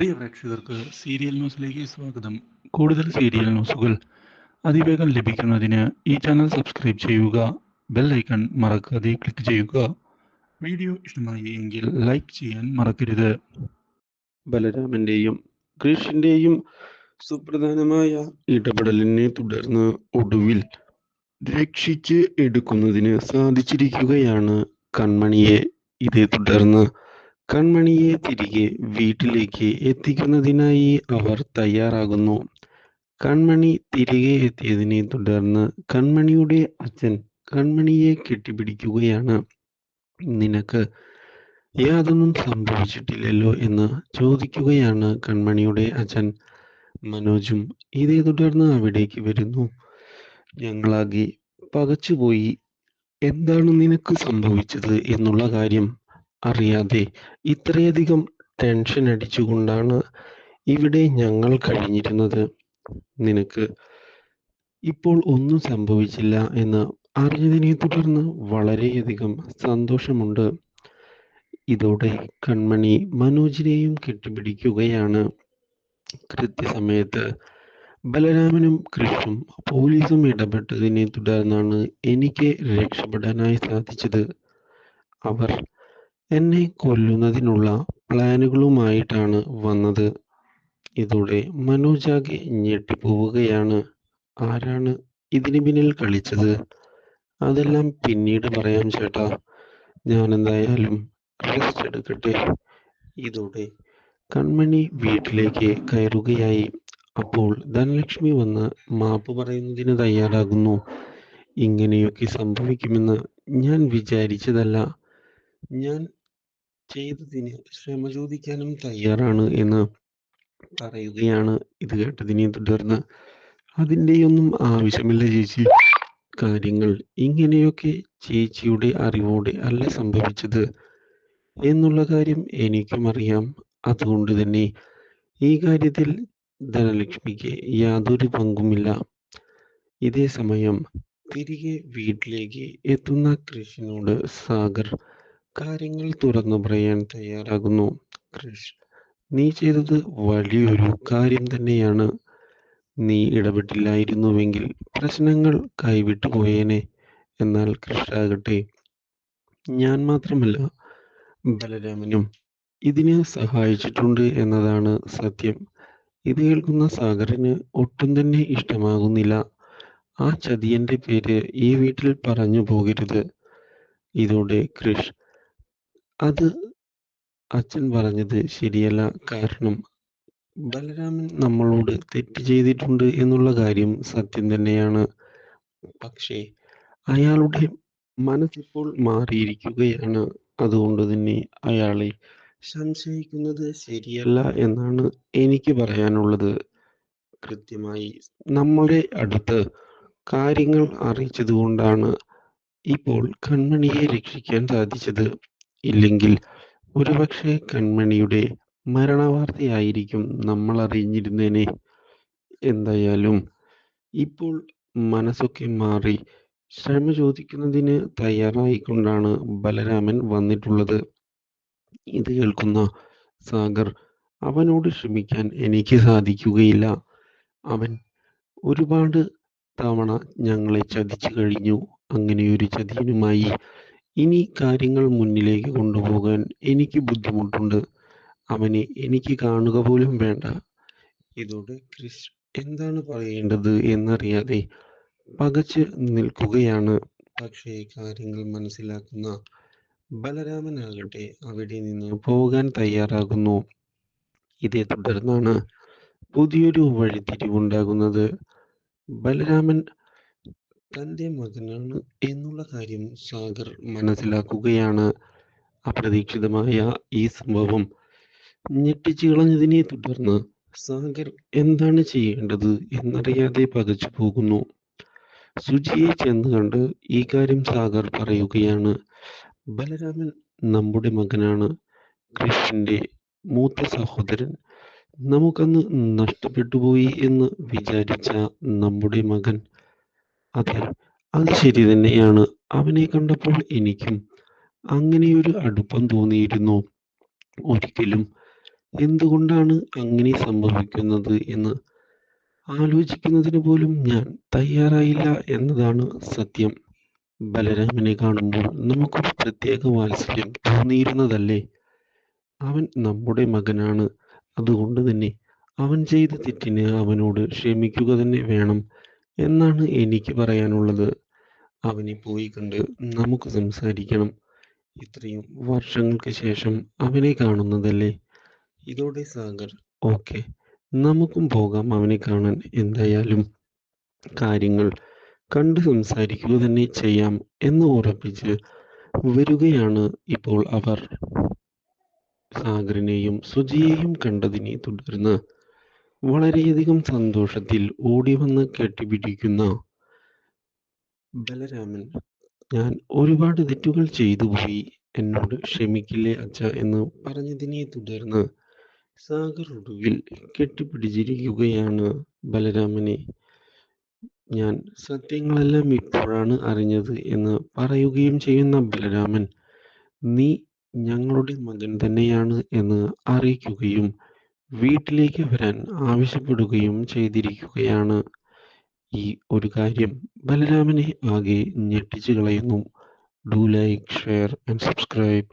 പ്രിയ പ്രേക്ഷകർക്ക് സീരിയൽ ന്യൂസിലേക്ക് സ്വാഗതം. കൂടുതൽ സീരിയൽ ന്യൂസുകൾ അതിവേഗം ലഭിക്കുന്നതിന് ഈ ചാനൽ സബ്സ്ക്രൈബ് ചെയ്യുക. ബെൽ ഐക്കൺ മറക്കാതെ ക്ലിക്ക് ചെയ്യുക. വീഡിയോ ഇഷ്ടമായി എങ്കിൽ ലൈക്ക് ചെയ്യാൻ മറക്കരുത്. ബലരാമന്റെയും കൃഷിന്റെയും സുപ്രധാനമായ ഇടപെടലിനെ തുടർന്ന് ഒടുവിൽ രക്ഷിച്ച് എടുക്കുന്നതിന് സാധിച്ചിരിക്കുകയാണ് കൺമണിയെ. ഇതേ തുടർന്ന് കൺമണിയെ തിരികെ വീട്ടിലേക്ക് എത്തിക്കുന്നതിനായി അവർ തയ്യാറാകുന്നു. കൺമണി തിരികെ എത്തിയതിനെ തുടർന്ന് കൺമണിയുടെ അച്ഛൻ കൺമണിയെ കെട്ടിപ്പിടിക്കുകയാണ്. നിനക്ക് യാതൊന്നും സംഭവിച്ചിട്ടില്ലല്ലോ എന്ന് ചോദിക്കുകയാണ് കൺമണിയുടെ അച്ഛൻ. മനോജും ഇതേ തുടർന്ന് അവിടേക്ക് വരുന്നു. ഞങ്ങളാകെ പകച്ചുപോയി. എന്താണ് നിനക്ക് സംഭവിച്ചത് എന്നുള്ള കാര്യം അറിയാതെ ഇത്രയധികം ടെൻഷൻ അടിച്ചുകൊണ്ടാണ് ഇവിടെ ഞങ്ങൾ കഴിഞ്ഞിരുന്നത്. നിനക്ക് ഇപ്പോൾ ഒന്നും സംഭവിച്ചില്ല എന്ന് അറിഞ്ഞതിനെ തുടർന്ന് വളരെയധികം സന്തോഷമുണ്ട്. ഇതോടെ കൺമണി മനോജിനെയും കെട്ടിപ്പിടിക്കുകയാണ്. കൃത്യസമയത്ത് ബലരാമനും കൃഷ്ണും പോലീസും ഇടപെട്ടതിനെ തുടർന്നാണ് എനിക്ക് രക്ഷപ്പെടാനായി സാധിച്ചത്. അവർ എന്നെ കൊല്ലുന്നതിനുള്ള പ്ലാനുകളുമായിട്ടാണ് വന്നത്. ഇതോടെ മനോജാകെ ഞെട്ടിപ്പോവുകയാണ്. ആരാണ് ഇതിന് പിന്നിൽ കളിച്ചത്? അതെല്ലാം പിന്നീട് പറയാം ചേട്ടാ. ഞാൻ എന്തായാലും റെസ്റ്റ് എടുക്കട്ടെ. ഇതോടെ കൺമണി വീട്ടിലേക്ക് കയറുകയായി. അപ്പോൾ ധനലക്ഷ്മി വന്ന് മാപ്പ് പറയുന്നതിന് തയ്യാറാകുന്നു. ഇങ്ങനെയൊക്കെ സംഭവിക്കുമെന്ന് ഞാൻ വിചാരിച്ചതല്ല. ഞാൻ ചെയ്തതിന് ക്ഷമ ചോദിക്കാനും തയ്യാറാണ് എന്ന് പറയുകയാണ്. ഇത് കേട്ടതിനെ തുടർന്ന് അതിൻ്റെയൊന്നും ആവശ്യമില്ല ചേച്ചി. കാര്യങ്ങൾ ഇങ്ങനെയൊക്കെ ചേച്ചിയുടെ അറിവോടെ അല്ല സംഭവിച്ചത് എന്നുള്ള കാര്യം എനിക്കും അറിയാം. അതുകൊണ്ട് തന്നെ ഈ കാര്യത്തിൽ ധനലക്ഷ്മിക്ക് യാതൊരു പങ്കുമില്ല. ഇതേ സമയം തിരികെ വീട്ടിലേക്ക് എത്തുന്ന കൃഷിനോട് സാഗർ കാര്യങ്ങൾ തുറന്നു പറയാൻ തയ്യാറാകുന്നു. കൃഷ്, നീ ചെയ്തത് വലിയൊരു കാര്യം തന്നെയാണ്. നീ ഇടപെട്ടില്ലായിരുന്നുവെങ്കിൽ പ്രശ്നങ്ങൾ കൈവിട്ടു പോയേനെ. എന്നാൽ കൃഷാകട്ടെ, ഞാൻ മാത്രമല്ല ബലരാമനും ഇതിന് സഹായിച്ചിട്ടുണ്ട് എന്നതാണ് സത്യം. ഇത് കേൾക്കുന്ന സാഗറിന് ഒട്ടും തന്നെ ഇഷ്ടമാകുന്നില്ല. ആ ചതിയന്റെ പേര് ഈ വീട്ടിൽ പറഞ്ഞു പോകരുത്. ഇതോടെ കൃഷ്, അത് അച്ഛൻ പറഞ്ഞത് ശരിയല്ല. കാരണം ബലരാമൻ നമ്മളോട് തെറ്റ് ചെയ്തിട്ടുണ്ട് എന്നുള്ള കാര്യം സത്യം തന്നെയാണ്. പക്ഷേ അയാളുടെ മനസ്സിപ്പോൾ മാറിയിരിക്കുകയാണ്. അതുകൊണ്ട് തന്നെ അയാളെ സംശയിക്കുന്നത് ശരിയല്ല എന്നാണ് എനിക്ക് പറയാനുള്ളത്. കൃത്യമായി നമ്മുടെ അടുത്ത് കാര്യങ്ങൾ അറിയിച്ചത് കൊണ്ടാണ് ഇപ്പോൾ കൺമണിയെ രക്ഷിക്കാൻ സാധിച്ചത്. ഇല്ലെങ്കിൽ ഒരുപക്ഷെ കൺമണിയുടെ മരണവാർത്തയായിരിക്കും നമ്മൾ അറിഞ്ഞിരുന്നേനെ. എന്തായാലും ഇപ്പോൾ മനസ്സൊക്കെ മാറി ക്ഷമ ചോദിക്കുന്നതിന് തയ്യാറായിക്കൊണ്ടാണ് ബലരാമൻ വന്നിട്ടുള്ളത്. ഇത് കേൾക്കുന്ന സാഗർ, അവനോട് ക്ഷമിക്കാൻ എനിക്ക് സാധിക്കുകയില്ല. അവൻ ഒരുപാട് തവണ ഞങ്ങളെ ചതിച്ചു കഴിഞ്ഞു. അങ്ങനെയൊരു ചതിയനുമായി ഇനി കാര്യങ്ങൾ മുന്നിലേക്ക് കൊണ്ടുപോകാൻ എനിക്ക് ബുദ്ധിമുട്ടുണ്ട്. അവനെ എനിക്ക് കാണുക പോലും വേണ്ട. ഇതോടെ ക്രിസ് എന്താണ് പറയേണ്ടത് എന്നറിയാതെ പകച്ച് നിൽക്കുകയാണ്. പക്ഷേ കാര്യങ്ങൾ മനസ്സിലാക്കുന്ന ബലരാമനാകട്ടെ അവിടെ നിന്ന് പോകാൻ തയ്യാറാകുന്നു. ഇതേ തുടർന്നാണ് പുതിയൊരു വഴിത്തിരിവുണ്ടാകുന്നത്. ബലരാമൻ തൻ്റെ മകനാണ് എന്നുള്ള കാര്യം സാഗർ മനസ്സിലാക്കുകയാണ്. അപ്രതീക്ഷിതമായ ഈ സംഭവം ഞെട്ടിച്ചു കളഞ്ഞതിനെ തുടർന്ന് സാഗർ എന്താണ് ചെയ്യേണ്ടത് എന്നറിയാതെ പകച്ചു പോകുന്നു. സുജിയെ ചെന്ന് കണ്ട് ഈ കാര്യം സാഗർ പറയുകയാണ്. ബലരാമൻ നമ്മുടെ മകനാണ്, കൃഷിന്റെ മൂത്ത സഹോദരൻ. നമുക്കന്ന് നഷ്ടപ്പെട്ടുപോയി എന്ന് വിചാരിച്ച നമ്മുടെ മകൻ. അതെ, അത് ശരി തന്നെയാണ്. അവനെ കണ്ടപ്പോൾ എനിക്കും അങ്ങനെയൊരു അടുപ്പം തോന്നിയിരുന്നു. ഒരിക്കലും എന്തുകൊണ്ടാണ് അങ്ങനെ സംഭവിക്കുന്നത് എന്ന് ആലോചിക്കുന്നതിന് പോലും ഞാൻ തയ്യാറായില്ല എന്നതാണ് സത്യം. ബലരാമനെ കാണുമ്പോൾ നമുക്കൊരു പ്രത്യേക വാത്സല്യം തോന്നിയിരുന്നതല്ലേ? അവൻ നമ്മുടെ മകനാണ്. അതുകൊണ്ട് തന്നെ അവൻ ചെയ്ത തെറ്റിന് അവനോട് ക്ഷമിക്കുക തന്നെ വേണം എന്നാണ് എനിക്ക് പറയാനുള്ളത്. അവനെ പോയി കണ്ട് നമുക്ക് സംസാരിക്കണം. ഇത്രയും വർഷങ്ങൾക്ക് ശേഷം അവനെ കാണുന്നതല്ലേ? ഇതോടെ സാഗർ ഓക്കെ, നമുക്കും പോകാം അവനെ കാണാൻ. എന്തായാലും കാര്യങ്ങൾ കണ്ട് സംസാരിക്കുക തന്നെ ചെയ്യാം എന്ന് ഉറപ്പിച്ച് വരികയാണ് ഇപ്പോൾ അവർ. സാഗറിനെയും സുജിയെയും കണ്ടതിനെ തുടർന്ന് വളരെയധികം സന്തോഷത്തിൽ ഓടി വന്ന് കെട്ടിപ്പിടിക്കുന്ന ബലരാമൻ, ഞാൻ ഒരുപാട് തെറ്റുകൾ ചെയ്തു പോയി, എന്നോട് ക്ഷമിക്കില്ലേ അച്ഛ എന്ന് പറഞ്ഞതിനെ തുടർന്ന് സാഗർ ഒടുവിൽ കെട്ടിപ്പിടിച്ചിരിക്കുകയാണ് ബലരാമനെ. ഞാൻ സത്യങ്ങളെല്ലാം ഇപ്പോഴാണ് അറിഞ്ഞത് എന്ന് പറയുകയും ചെയ്യുന്ന ബലരാമൻ, നീ ഞങ്ങളുടെ മകൻ തന്നെയാണ് എന്ന് അറിയിക്കുകയും വീട്ടിലേക്ക് വരാൻ ആവശ്യപ്പെടുകയും ചെയ്തിരിക്കുകയാണ്. ഈ ഒരു കാര്യം ബലരാമനെ ആകെ ഞെട്ടിച്ചു കളയുന്നു. Do like, share and subscribe.